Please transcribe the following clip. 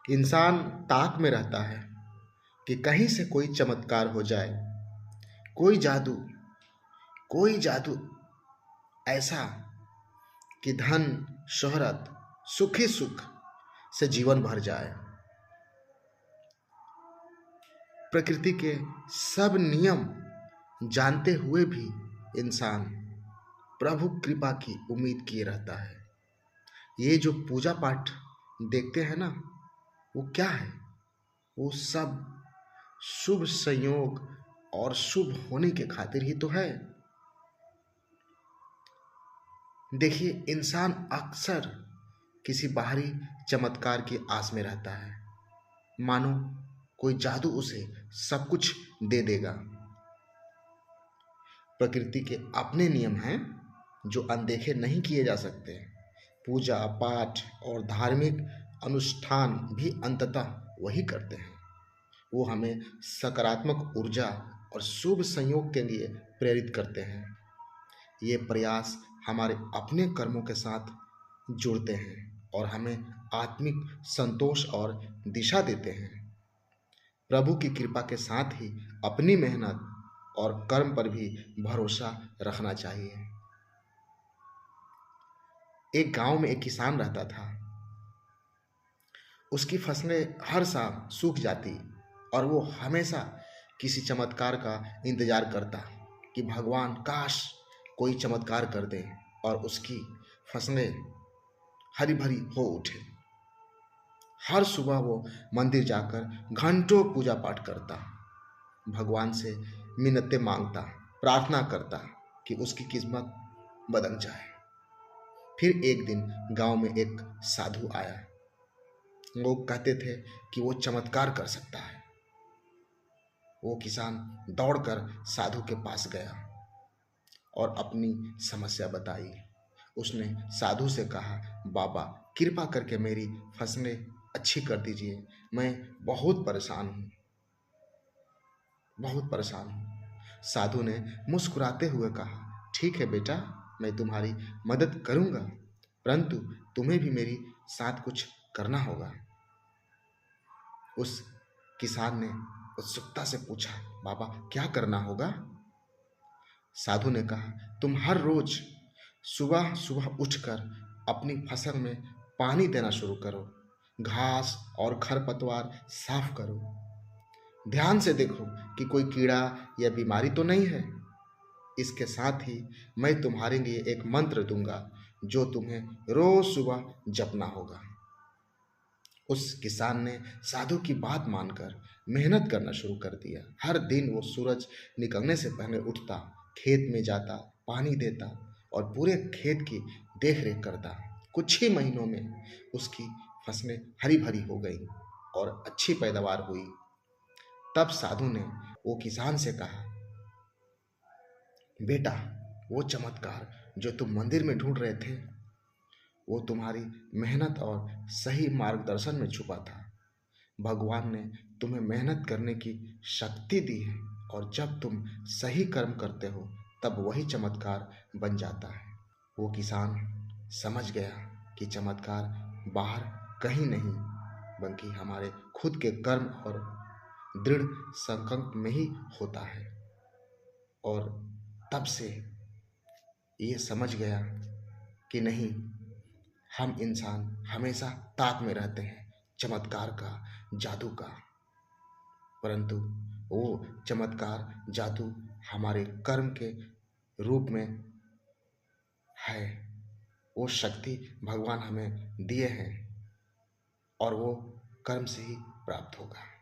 इंसान ताक में रहता है कि कहीं से कोई चमत्कार हो जाए, कोई जादू, कोई जादू ऐसा कि धन, शोहरत, सुख ही सुख से जीवन भर जाए। प्रकृति के सब नियम जानते हुए भी इंसान प्रभु कृपा की उम्मीद किए रहता है। ये जो पूजा पाठ देखते हैं ना, वो क्या है? वो सब शुभ संयोग और शुभ होने के खातिर ही तो है। देखिए, इंसान अक्सर किसी बाहरी चमत्कार की आस में रहता है, मानो कोई जादू उसे सब कुछ दे देगा। प्रकृति के अपने नियम हैं जो अनदेखे नहीं किए जा सकते। पूजा पाठ और धार्मिक अनुष्ठान भी अंततः वही करते हैं। वो हमें सकारात्मक ऊर्जा और शुभ संयोग के लिए प्रेरित करते हैं। ये प्रयास हमारे अपने कर्मों के साथ जुड़ते हैं और हमें आत्मिक संतोष और दिशा देते हैं। प्रभु की कृपा के साथ ही अपनी मेहनत और कर्म पर भी भरोसा रखना चाहिए। एक गांव में एक किसान रहता था। उसकी फसलें हर साल सूख जाती और वो हमेशा किसी चमत्कार का इंतजार करता कि भगवान काश कोई चमत्कार कर दे और उसकी फसलें हरी भरी हो उठे। हर सुबह वो मंदिर जाकर घंटों पूजा पाठ करता, भगवान से मिन्नतें मांगता, प्रार्थना करता कि उसकी किस्मत बदल जाए। फिर एक दिन गांव में एक साधु आया। लोग कहते थे कि वो चमत्कार कर सकता है। वो किसान दौड़कर साधु के पास गया और अपनी समस्या बताई। उसने साधु से कहा, बाबा कृपा करके मेरी फसलें अच्छी कर दीजिए, मैं बहुत परेशान हूँ, बहुत परेशान हूँ। साधु ने मुस्कुराते हुए कहा, ठीक है बेटा, मैं तुम्हारी मदद करूँगा, परंतु तुम्हें भी मेरी साथ कुछ करना होगा। उस किसान ने उत्सुकता से पूछा, बाबा क्या करना होगा? साधु ने कहा, तुम हर रोज सुबह सुबह उठकर अपनी फसल में पानी देना शुरू करो, घास और खरपतवार साफ करो, ध्यान से देखो कि कोई कीड़ा या बीमारी तो नहीं है। इसके साथ ही मैं तुम्हारे लिए एक मंत्र दूंगा जो तुम्हें रोज सुबह जपना होगा। उस किसान ने साधु की बात मानकर मेहनत करना शुरू कर दिया। हर दिन वो सूरज निकलने से पहले उठता, खेत में जाता, पानी देता और पूरे खेत की देखरेख करता। कुछ ही महीनों में उसकी फसलें हरी भरी हो गईं और अच्छी पैदावार हुई। तब साधु ने वो किसान से कहा, बेटा वो चमत्कार जो तुम मंदिर में ढूंढ रहे थे, वो तुम्हारी मेहनत और सही मार्गदर्शन में छुपा था। भगवान ने तुम्हें मेहनत करने की शक्ति दी है और जब तुम सही कर्म करते हो तब वही चमत्कार बन जाता है। वो किसान समझ गया कि चमत्कार बाहर कहीं नहीं बल्कि हमारे खुद के कर्म और दृढ़ संकल्प में ही होता है। और तब से ये समझ गया कि नहीं, हम इंसान हमेशा ताक में रहते हैं चमत्कार का, जादू का, परंतु वो चमत्कार जादू हमारे कर्म के रूप में है। वो शक्ति भगवान हमें दिए हैं और वो कर्म से ही प्राप्त होगा।